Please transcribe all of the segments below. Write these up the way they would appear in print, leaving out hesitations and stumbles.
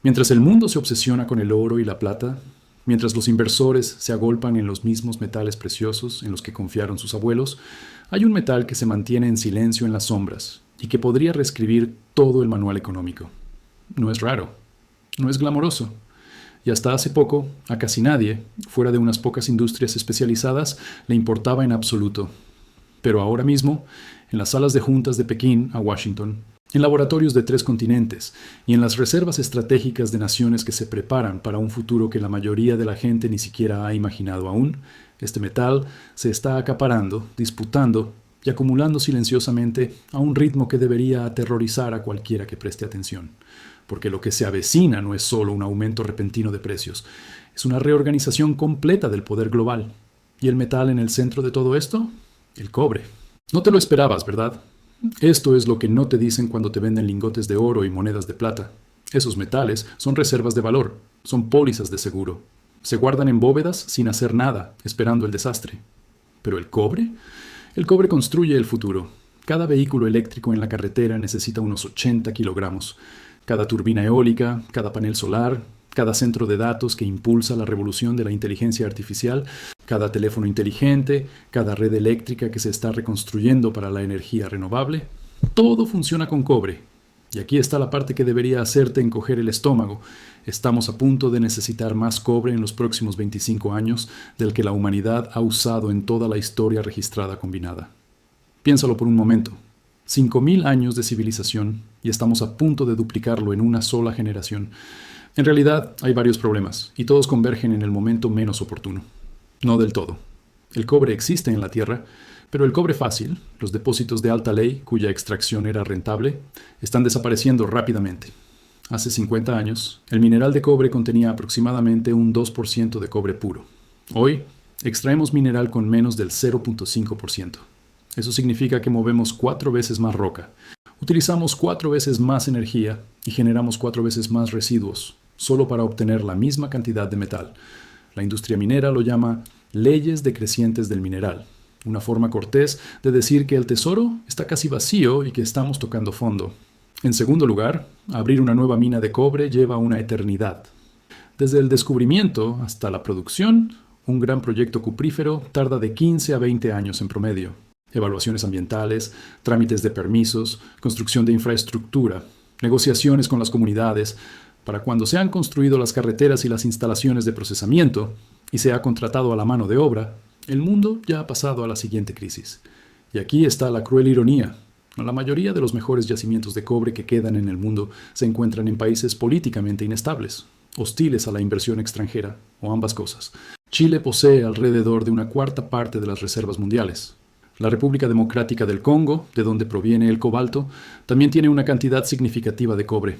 Mientras el mundo se obsesiona con el oro y la plata, mientras los inversores se agolpan en los mismos metales preciosos en los que confiaron sus abuelos, hay un metal que se mantiene en silencio en las sombras y que podría reescribir todo el manual económico. No es raro, no es glamoroso. Y hasta hace poco, a casi nadie, fuera de unas pocas industrias especializadas, le importaba en absoluto. Pero ahora mismo, en las salas de juntas de Pekín a Washington, en laboratorios de 3 continentes y en las reservas estratégicas de naciones que se preparan para un futuro que la mayoría de la gente ni siquiera ha imaginado aún, este metal se está acaparando, disputando y acumulando silenciosamente a un ritmo que debería aterrorizar a cualquiera que preste atención. Porque lo que se avecina no es solo un aumento repentino de precios, es una reorganización completa del poder global. ¿Y el metal en el centro de todo esto? El cobre. No te lo esperabas, ¿verdad? Esto es lo que no te dicen cuando te venden lingotes de oro y monedas de plata. Esos metales son reservas de valor, son pólizas de seguro. Se guardan en bóvedas sin hacer nada, esperando el desastre. ¿Pero el cobre? El cobre construye el futuro. Cada vehículo eléctrico en la carretera necesita unos 80 kilogramos. Cada turbina eólica, cada panel solar, cada centro de datos que impulsa la revolución de la inteligencia artificial, cada teléfono inteligente, cada red eléctrica que se está reconstruyendo para la energía renovable, todo funciona con cobre. Y aquí está la parte que debería hacerte encoger el estómago. Estamos a punto de necesitar más cobre en los próximos 25 años del que la humanidad ha usado en toda la historia registrada combinada. Piénsalo por un momento. 5.000 años de civilización y estamos a punto de duplicarlo en una sola generación. En realidad hay varios problemas y todos convergen en el momento menos oportuno. No del todo. El cobre existe en la Tierra, pero el cobre fácil, los depósitos de alta ley cuya extracción era rentable, están desapareciendo rápidamente. Hace 50 años, el mineral de cobre contenía aproximadamente un 2% de cobre puro. Hoy, extraemos mineral con menos del 0.5%. Eso significa que movemos 4 veces más roca, utilizamos 4 veces más energía y generamos 4 veces más residuos, solo para obtener la misma cantidad de metal. La industria minera lo llama leyes decrecientes del mineral, una forma cortés de decir que el tesoro está casi vacío y que estamos tocando fondo. En segundo lugar, abrir una nueva mina de cobre lleva una eternidad. Desde el descubrimiento hasta la producción, un gran proyecto cuprífero tarda de 15 a 20 años en promedio. Evaluaciones ambientales, trámites de permisos, construcción de infraestructura, negociaciones con las comunidades. Para cuando se han construido las carreteras y las instalaciones de procesamiento y se ha contratado a la mano de obra, el mundo ya ha pasado a la siguiente crisis. Y aquí está la cruel ironía. La mayoría de los mejores yacimientos de cobre que quedan en el mundo se encuentran en países políticamente inestables, hostiles a la inversión extranjera, o ambas cosas. Chile posee alrededor de 1/4 parte de las reservas mundiales. La República Democrática del Congo, de donde proviene el cobalto, también tiene una cantidad significativa de cobre.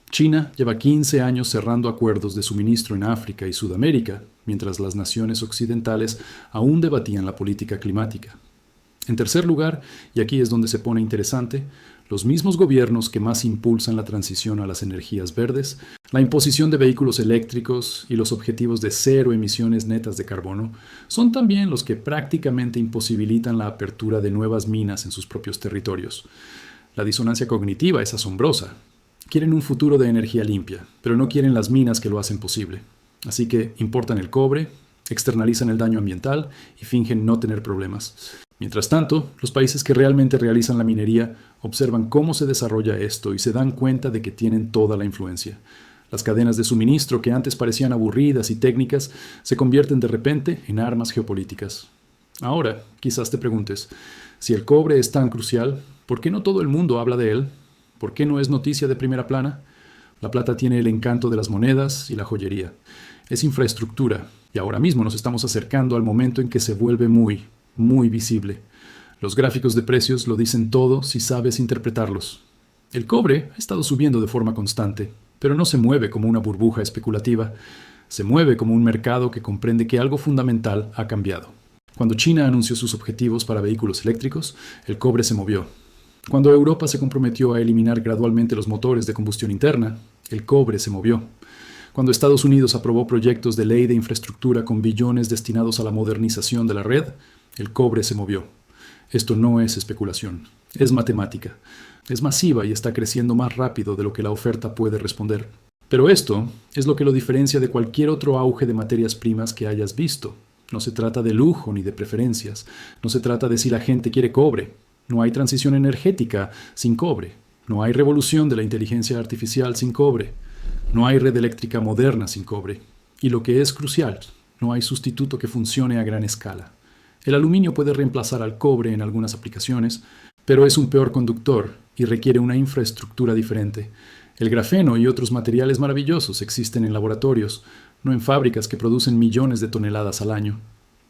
China lleva 15 años cerrando acuerdos de suministro en África y Sudamérica, mientras las naciones occidentales aún debatían la política climática. En tercer lugar, y aquí es donde se pone interesante, los mismos gobiernos que más impulsan la transición a las energías verdes, la imposición de vehículos eléctricos y los objetivos de 0 emisiones netas de carbono, son también los que prácticamente imposibilitan la apertura de nuevas minas en sus propios territorios. La disonancia cognitiva es asombrosa. Quieren un futuro de energía limpia, pero no quieren las minas que lo hacen posible. Así que importan el cobre, externalizan el daño ambiental y fingen no tener problemas. Mientras tanto, los países que realmente realizan la minería observan cómo se desarrolla esto y se dan cuenta de que tienen toda la influencia. Las cadenas de suministro que antes parecían aburridas y técnicas se convierten de repente en armas geopolíticas. Ahora, quizás te preguntes, si el cobre es tan crucial, ¿por qué no todo el mundo habla de él? ¿Por qué no es noticia de primera plana? La plata tiene el encanto de las monedas y la joyería. Es infraestructura, y ahora mismo nos estamos acercando al momento en que se vuelve muy visible. Los gráficos de precios lo dicen todo si sabes interpretarlos. El cobre ha estado subiendo de forma constante, pero no se mueve como una burbuja especulativa. Se mueve como un mercado que comprende que algo fundamental ha cambiado. Cuando China anunció sus objetivos para vehículos eléctricos, el cobre se movió. Cuando Europa se comprometió a eliminar gradualmente los motores de combustión interna, el cobre se movió. Cuando Estados Unidos aprobó proyectos de ley de infraestructura con billones destinados a la modernización de la red, el cobre se movió. Esto no es especulación, es matemática. Es masiva y está creciendo más rápido de lo que la oferta puede responder. Pero esto es lo que lo diferencia de cualquier otro auge de materias primas que hayas visto. No se trata de lujo ni de preferencias. No se trata de si la gente quiere cobre. No hay transición energética sin cobre. No hay revolución de la inteligencia artificial sin cobre. No hay red eléctrica moderna sin cobre. Y lo que es crucial, no hay sustituto que funcione a gran escala. El aluminio puede reemplazar al cobre en algunas aplicaciones, pero es un peor conductor y requiere una infraestructura diferente. El grafeno y otros materiales maravillosos existen en laboratorios, no en fábricas que producen millones de toneladas al año.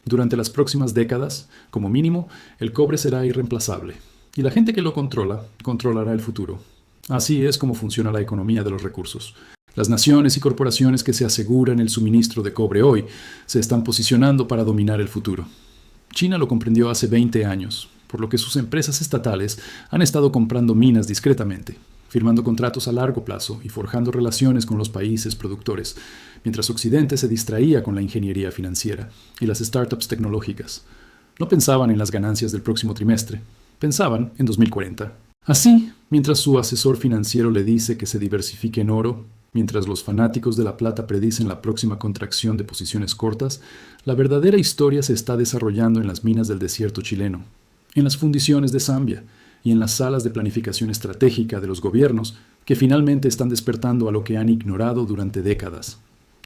Durante las próximas décadas, como mínimo, el cobre será irreemplazable, y la gente que lo controla, controlará el futuro. Así es como funciona la economía de los recursos. Las naciones y corporaciones que se aseguran el suministro de cobre hoy se están posicionando para dominar el futuro. China lo comprendió hace 20 años, por lo que sus empresas estatales han estado comprando minas discretamente, firmando contratos a largo plazo y forjando relaciones con los países productores, mientras Occidente se distraía con la ingeniería financiera y las startups tecnológicas. No pensaban en las ganancias del próximo trimestre, pensaban en 2040. Así, mientras su asesor financiero le dice que se diversifique en oro, mientras los fanáticos de la plata predicen la próxima contracción de posiciones cortas, la verdadera historia se está desarrollando en las minas del desierto chileno, en las fundiciones de Zambia y en las salas de planificación estratégica de los gobiernos que finalmente están despertando a lo que han ignorado durante décadas.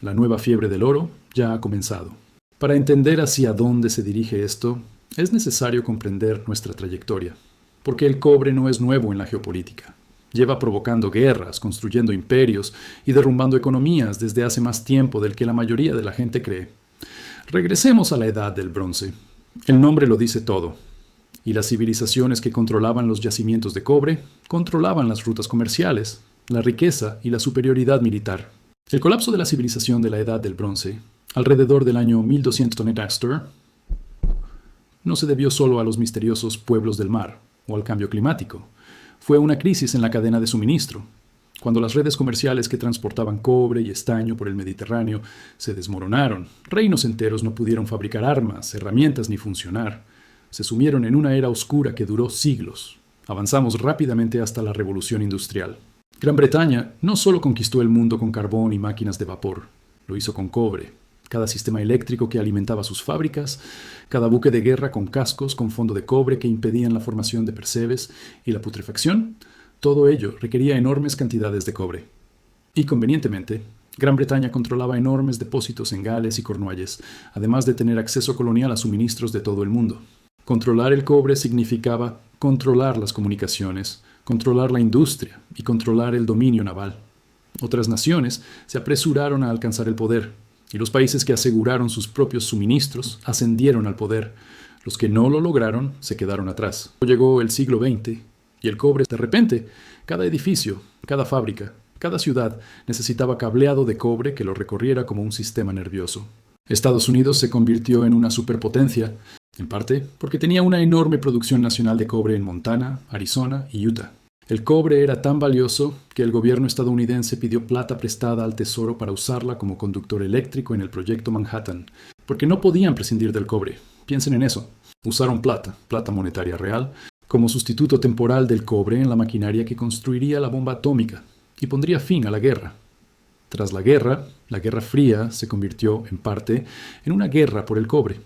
La nueva fiebre del oro ya ha comenzado. Para entender hacia dónde se dirige esto, es necesario comprender nuestra trayectoria, porque el cobre no es nuevo en la geopolítica. Lleva provocando guerras, construyendo imperios y derrumbando economías desde hace más tiempo del que la mayoría de la gente cree. Regresemos a la Edad del Bronce. El nombre lo dice todo. Y las civilizaciones que controlaban los yacimientos de cobre controlaban las rutas comerciales, la riqueza y la superioridad militar. El colapso de la civilización de la Edad del Bronce, alrededor del año 1200 Astor, no se debió solo a los misteriosos pueblos del mar o al cambio climático. Fue una crisis en la cadena de suministro. Cuando las redes comerciales que transportaban cobre y estaño por el Mediterráneo se desmoronaron, reinos enteros no pudieron fabricar armas, herramientas ni funcionar. Se sumieron en una era oscura que duró siglos. Avanzamos rápidamente hasta la Revolución Industrial. Gran Bretaña no solo conquistó el mundo con carbón y máquinas de vapor, lo hizo con cobre. Cada sistema eléctrico que alimentaba sus fábricas, cada buque de guerra con cascos con fondo de cobre que impedían la formación de percebes y la putrefacción, todo ello requería enormes cantidades de cobre. Y convenientemente, Gran Bretaña controlaba enormes depósitos en Gales y Cornualles, además de tener acceso colonial a suministros de todo el mundo. Controlar el cobre significaba controlar las comunicaciones, controlar la industria y controlar el dominio naval. Otras naciones se apresuraron a alcanzar el poder, y los países que aseguraron sus propios suministros ascendieron al poder. Los que no lo lograron se quedaron atrás. Llegó el siglo XX y el cobre, de repente, cada edificio, cada fábrica, cada ciudad necesitaba cableado de cobre que lo recorriera como un sistema nervioso. Estados Unidos se convirtió en una superpotencia, en parte porque tenía una enorme producción nacional de cobre en Montana, Arizona y Utah. El cobre era tan valioso que el gobierno estadounidense pidió plata prestada al Tesoro para usarla como conductor eléctrico en el proyecto Manhattan, porque no podían prescindir del cobre. Piensen en eso. Usaron plata monetaria real, como sustituto temporal del cobre en la maquinaria que construiría la bomba atómica y pondría fin a la guerra. Tras la Guerra Fría se convirtió, en parte, en una guerra por el cobre.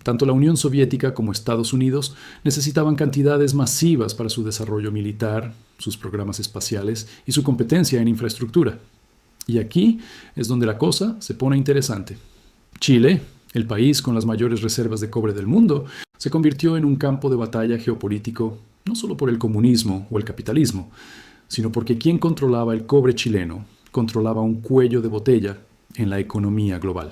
Tanto la Unión Soviética como Estados Unidos necesitaban cantidades masivas para su desarrollo militar, sus programas espaciales y su competencia en infraestructura. Y aquí es donde la cosa se pone interesante. Chile, el país con las mayores reservas de cobre del mundo, se convirtió en un campo de batalla geopolítico no solo por el comunismo o el capitalismo, sino porque quien controlaba el cobre chileno controlaba un cuello de botella en la economía global.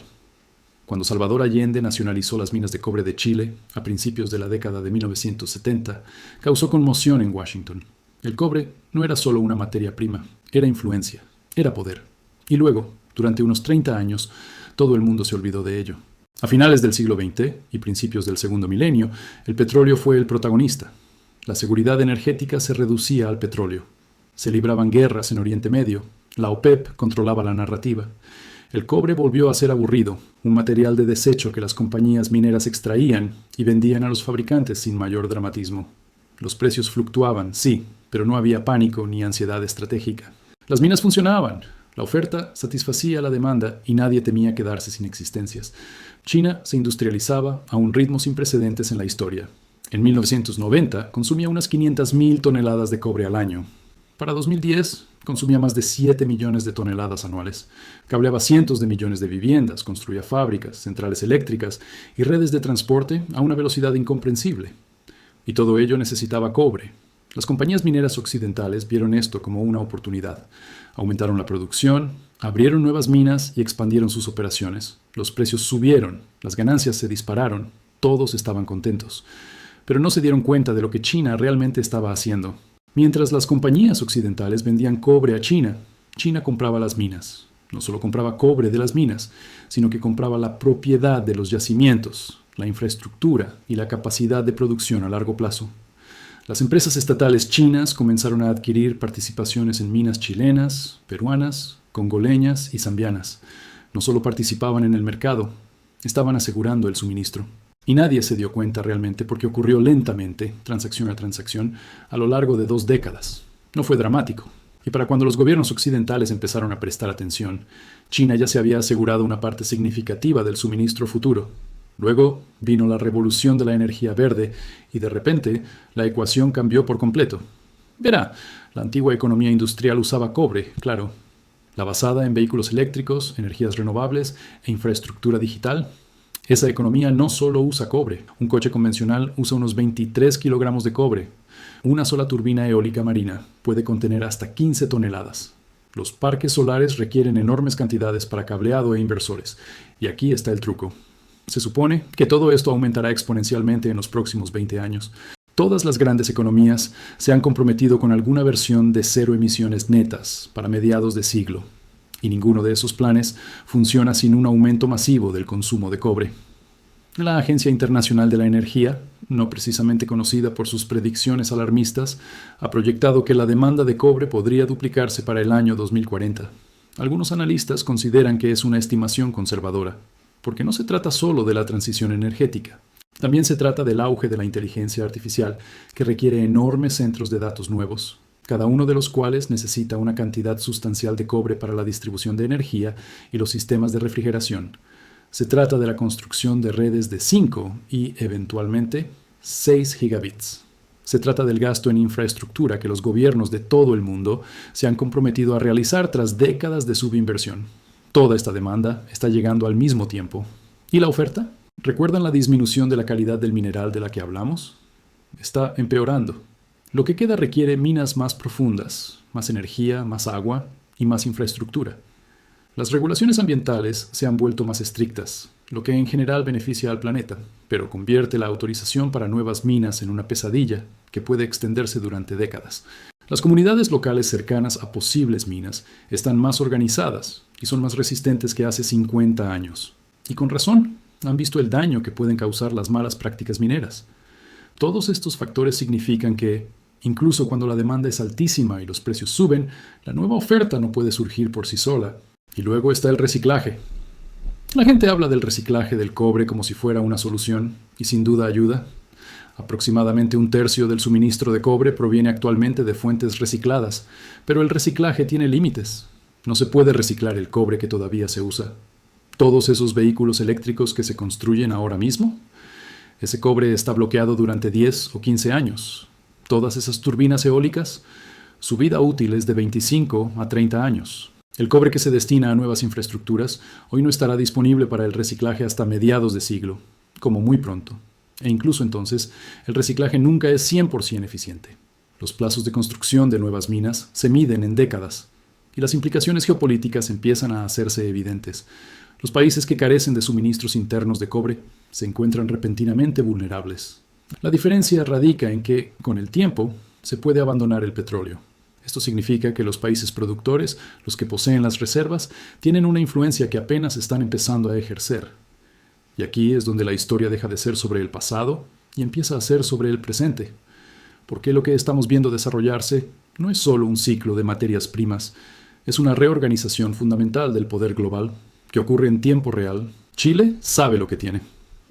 Cuando Salvador Allende nacionalizó las minas de cobre de Chile a principios de la década de 1970, causó conmoción en Washington. El cobre no era solo una materia prima, era influencia, era poder. Y luego, durante unos 30 años, todo el mundo se olvidó de ello. A finales del siglo XX y principios del segundo milenio, el petróleo fue el protagonista. La seguridad energética se reducía al petróleo. Se libraban guerras en Oriente Medio. La OPEP controlaba la narrativa. El cobre volvió a ser aburrido, un material de desecho que las compañías mineras extraían y vendían a los fabricantes sin mayor dramatismo. Los precios fluctuaban, sí, pero no había pánico ni ansiedad estratégica. Las minas funcionaban, La oferta satisfacía la demanda y nadie temía quedarse sin existencias. China se industrializaba a un ritmo sin precedentes en la historia. En 1990 consumía unas 500.000 toneladas de cobre al año. Para 2010 consumía más de 7 millones de toneladas anuales. Cableaba cientos de millones de viviendas, construía fábricas, centrales eléctricas y redes de transporte a una velocidad incomprensible. Y todo ello necesitaba cobre. Las compañías mineras occidentales vieron esto como una oportunidad. Aumentaron la producción, abrieron nuevas minas y expandieron sus operaciones. Los precios subieron, las ganancias se dispararon, todos estaban contentos. Pero no se dieron cuenta de lo que China realmente estaba haciendo. Mientras las compañías occidentales vendían cobre a China, China compraba las minas. No solo compraba cobre de las minas, sino que compraba la propiedad de los yacimientos, la infraestructura y la capacidad de producción a largo plazo. Las empresas estatales chinas comenzaron a adquirir participaciones en minas chilenas, peruanas, congoleñas y zambianas. No solo participaban en el mercado, estaban asegurando el suministro. Y nadie se dio cuenta realmente porque ocurrió lentamente, transacción a transacción, a lo largo de 2 décadas. No fue dramático. Y para cuando los gobiernos occidentales empezaron a prestar atención, China ya se había asegurado una parte significativa del suministro futuro. Luego vino la revolución de la energía verde y de repente la ecuación cambió por completo. Verá, la antigua economía industrial usaba cobre, claro. La basada en vehículos eléctricos, energías renovables e infraestructura digital. Esa economía no solo usa cobre. Un coche convencional usa unos 23 kilogramos de cobre. Una sola turbina eólica marina puede contener hasta 15 toneladas. Los parques solares requieren enormes cantidades para cableado e inversores. Y aquí está el truco. Se supone que todo esto aumentará exponencialmente en los próximos 20 años. Todas las grandes economías se han comprometido con alguna versión de cero emisiones netas para mediados de siglo. Y ninguno de esos planes funciona sin un aumento masivo del consumo de cobre. La Agencia Internacional de la Energía, no precisamente conocida por sus predicciones alarmistas, ha proyectado que la demanda de cobre podría duplicarse para el año 2040. Algunos analistas consideran que es una estimación conservadora, porque no se trata solo de la transición energética. También se trata del auge de la inteligencia artificial, que requiere enormes centros de datos nuevos, cada uno de los cuales necesita una cantidad sustancial de cobre para la distribución de energía y los sistemas de refrigeración. Se trata de la construcción de redes de 5 y, eventualmente, 6 gigabits. Se trata del gasto en infraestructura que los gobiernos de todo el mundo se han comprometido a realizar tras décadas de subinversión. Toda esta demanda está llegando al mismo tiempo. ¿Y la oferta? ¿Recuerdan la disminución de la calidad del mineral de la que hablamos? Está empeorando. Lo que queda requiere minas más profundas, más energía, más agua y más infraestructura. Las regulaciones ambientales se han vuelto más estrictas, lo que en general beneficia al planeta, pero convierte la autorización para nuevas minas en una pesadilla que puede extenderse durante décadas. Las comunidades locales cercanas a posibles minas están más organizadas y son más resistentes que hace 50 años. Y con razón, han visto el daño que pueden causar las malas prácticas mineras. Todos estos factores significan que, incluso cuando la demanda es altísima y los precios suben, la nueva oferta no puede surgir por sí sola. Y luego está el reciclaje. La gente habla del reciclaje del cobre como si fuera una solución, y sin duda ayuda. Aproximadamente 1/3 del suministro de cobre proviene actualmente de fuentes recicladas, pero el reciclaje tiene límites. No se puede reciclar el cobre que todavía se usa. Todos esos vehículos eléctricos que se construyen ahora mismo, ese cobre está bloqueado durante 10 o 15 años. Todas esas turbinas eólicas, su vida útil es de 25 a 30 años. El cobre que se destina a nuevas infraestructuras hoy no estará disponible para el reciclaje hasta mediados de siglo, como muy pronto. E incluso entonces, el reciclaje nunca es 100% eficiente. Los plazos de construcción de nuevas minas se miden en décadas, y las implicaciones geopolíticas empiezan a hacerse evidentes. Los países que carecen de suministros internos de cobre se encuentran repentinamente vulnerables. La diferencia radica en que, con el tiempo, se puede abandonar el petróleo. Esto significa que los países productores, los que poseen las reservas, tienen una influencia que apenas están empezando a ejercer. Y aquí es donde la historia deja de ser sobre el pasado y empieza a ser sobre el presente. Porque lo que estamos viendo desarrollarse no es solo un ciclo de materias primas, es una reorganización fundamental del poder global que ocurre en tiempo real. Chile sabe lo que tiene.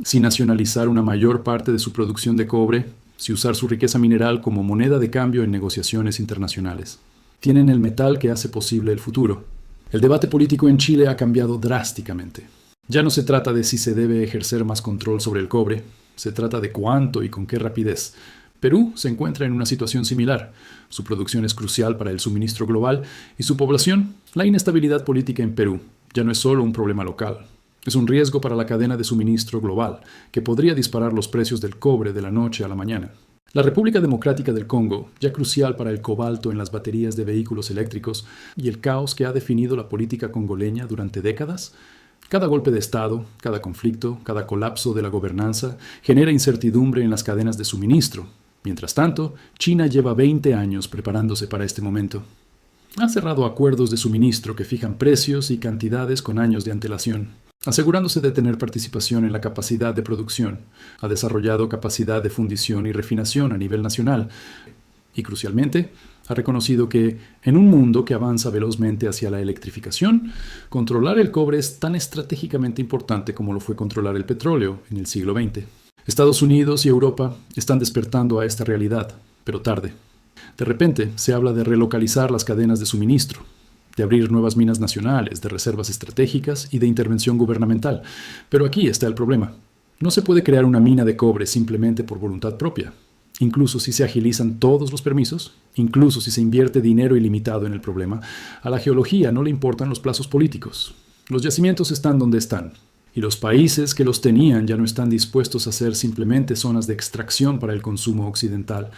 Si nacionalizar una mayor parte de su producción de cobre, si usar su riqueza mineral como moneda de cambio en negociaciones internacionales. Tienen el metal que hace posible el futuro. El debate político en Chile ha cambiado drásticamente. Ya no se trata de si se debe ejercer más control sobre el cobre, se trata de cuánto y con qué rapidez. Perú se encuentra en una situación similar. Su producción es crucial para el suministro global y su población. La inestabilidad política en Perú ya no es solo un problema local. Es un riesgo para la cadena de suministro global, que podría disparar los precios del cobre de la noche a la mañana. La República Democrática del Congo, ya crucial para el cobalto en las baterías de vehículos eléctricos, y el caos que ha definido la política congoleña durante décadas. Cada golpe de Estado, cada conflicto, cada colapso de la gobernanza genera incertidumbre en las cadenas de suministro. Mientras tanto, China lleva 20 años preparándose para este momento. Ha cerrado acuerdos de suministro que fijan precios y cantidades con años de antelación, asegurándose de tener participación en la capacidad de producción. Ha desarrollado capacidad de fundición y refinación a nivel nacional. Y crucialmente, ha reconocido que, en un mundo que avanza velozmente hacia la electrificación, controlar el cobre es tan estratégicamente importante como lo fue controlar el petróleo en el siglo XX. Estados Unidos y Europa están despertando a esta realidad, pero tarde. De repente, se habla de relocalizar las cadenas de suministro, de abrir nuevas minas nacionales, de reservas estratégicas y de intervención gubernamental. Pero aquí está el problema. No se puede crear una mina de cobre simplemente por voluntad propia. Incluso si se agilizan todos los permisos, incluso si se invierte dinero ilimitado en el problema, a la geología no le importan los plazos políticos. Los yacimientos están donde están, y los países que los tenían ya no están dispuestos a ser simplemente zonas de extracción para el consumo occidental.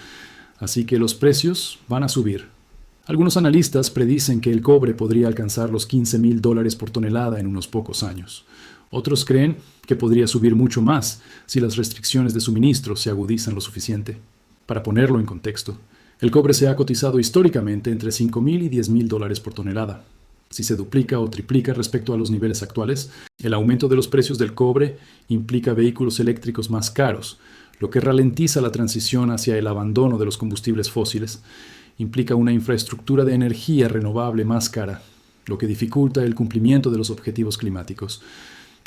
Así que los precios van a subir. Algunos analistas predicen que el cobre podría alcanzar los $15,000 por tonelada en unos pocos años. Otros creen que podría subir mucho más si las restricciones de suministro se agudizan lo suficiente. Para ponerlo en contexto, el cobre se ha cotizado históricamente entre $5,000 y $10,000 por tonelada. Si se duplica o triplica respecto a los niveles actuales, el aumento de los precios del cobre implica vehículos eléctricos más caros, lo que ralentiza la transición hacia el abandono de los combustibles fósiles. Implica una infraestructura de energía renovable más cara, lo que dificulta el cumplimiento de los objetivos climáticos,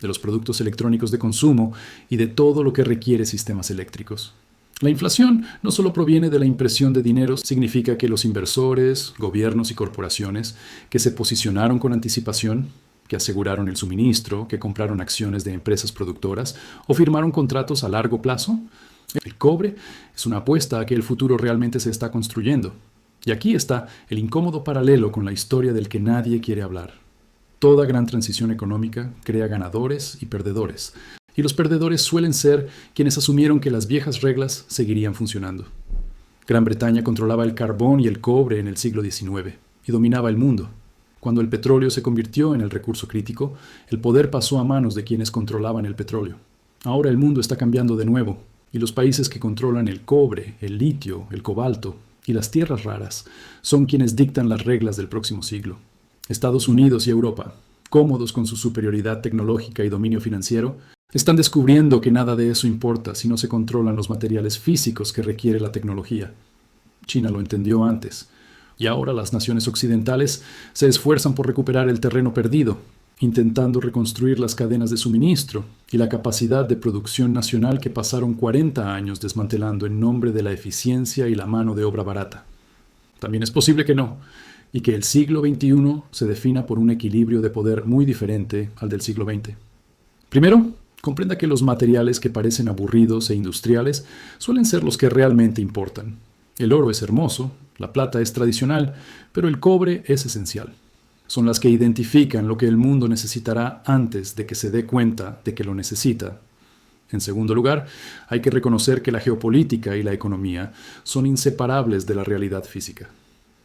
de los productos electrónicos de consumo y de todo lo que requiere sistemas eléctricos. La inflación no solo proviene de la impresión de dinero, significa que los inversores, gobiernos y corporaciones que se posicionaron con anticipación, que aseguraron el suministro, que compraron acciones de empresas productoras o firmaron contratos a largo plazo. El cobre es una apuesta a que el futuro realmente se está construyendo. Y aquí está el incómodo paralelo con la historia del que nadie quiere hablar. Toda gran transición económica crea ganadores y perdedores. Y los perdedores suelen ser quienes asumieron que las viejas reglas seguirían funcionando. Gran Bretaña controlaba el carbón y el cobre en el siglo XIX y dominaba el mundo. Cuando el petróleo se convirtió en el recurso crítico, el poder pasó a manos de quienes controlaban el petróleo. Ahora el mundo está cambiando de nuevo, y los países que controlan el cobre, el litio, el cobalto y las tierras raras son quienes dictan las reglas del próximo siglo. Estados Unidos y Europa, cómodos con su superioridad tecnológica y dominio financiero, están descubriendo que nada de eso importa si no se controlan los materiales físicos que requiere la tecnología. China lo entendió antes, y ahora las naciones occidentales se esfuerzan por recuperar el terreno perdido, intentando reconstruir las cadenas de suministro y la capacidad de producción nacional que pasaron 40 años desmantelando en nombre de la eficiencia y la mano de obra barata. También es posible que no, y que el siglo XXI se defina por un equilibrio de poder muy diferente al del siglo XX. Primero, comprenda que los materiales que parecen aburridos e industriales suelen ser los que realmente importan. El oro es hermoso, la plata es tradicional, pero el cobre es esencial. Son las que identifican lo que el mundo necesitará antes de que se dé cuenta de que lo necesita. En segundo lugar, hay que reconocer que la geopolítica y la economía son inseparables de la realidad física.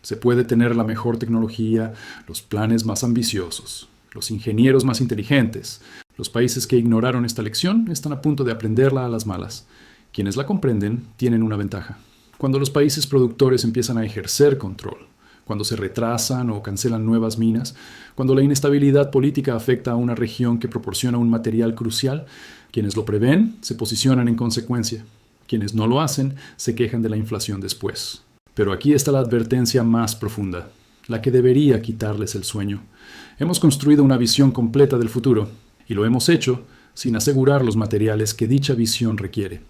Se puede tener la mejor tecnología, los planes más ambiciosos, los ingenieros más inteligentes. Los países que ignoraron esta lección están a punto de aprenderla a las malas. Quienes la comprenden tienen una ventaja. Cuando los países productores empiezan a ejercer control, cuando se retrasan o cancelan nuevas minas, cuando la inestabilidad política afecta a una región que proporciona un material crucial, quienes lo prevén se posicionan en consecuencia. Quienes no lo hacen se quejan de la inflación después. Pero aquí está la advertencia más profunda, la que debería quitarles el sueño. Hemos construido una visión completa del futuro, y lo hemos hecho sin asegurar los materiales que dicha visión requiere.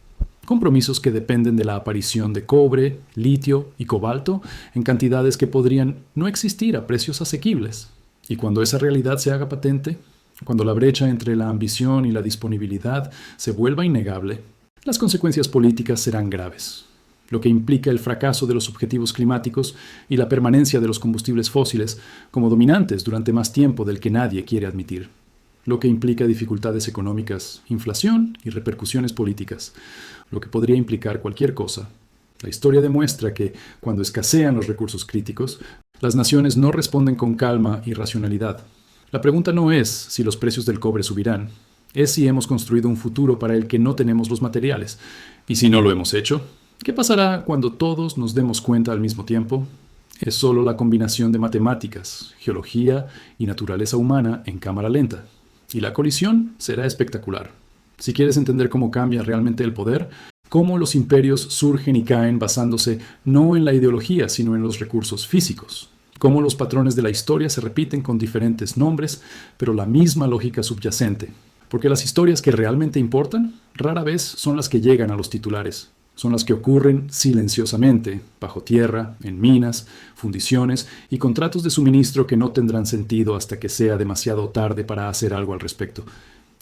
Compromisos que dependen de la aparición de cobre, litio y cobalto en cantidades que podrían no existir a precios asequibles. Y cuando esa realidad se haga patente, cuando la brecha entre la ambición y la disponibilidad se vuelva innegable, las consecuencias políticas serán graves, lo que implica el fracaso de los objetivos climáticos y la permanencia de los combustibles fósiles como dominantes durante más tiempo del que nadie quiere admitir, lo que implica dificultades económicas, inflación y repercusiones políticas, lo que podría implicar cualquier cosa. La historia demuestra que, cuando escasean los recursos críticos, las naciones no responden con calma y racionalidad. La pregunta no es si los precios del cobre subirán, es si hemos construido un futuro para el que no tenemos los materiales. Y si no lo hemos hecho, ¿qué pasará cuando todos nos demos cuenta al mismo tiempo? Es solo la combinación de matemáticas, geología y naturaleza humana en cámara lenta. Y la colisión será espectacular. Si quieres entender cómo cambia realmente el poder, cómo los imperios surgen y caen basándose no en la ideología, sino en los recursos físicos, cómo los patrones de la historia se repiten con diferentes nombres, pero la misma lógica subyacente. Porque las historias que realmente importan rara vez son las que llegan a los titulares. Son las que ocurren silenciosamente, bajo tierra, en minas, fundiciones y contratos de suministro que no tendrán sentido hasta que sea demasiado tarde para hacer algo al respecto.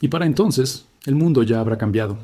Y para entonces, el mundo ya habrá cambiado.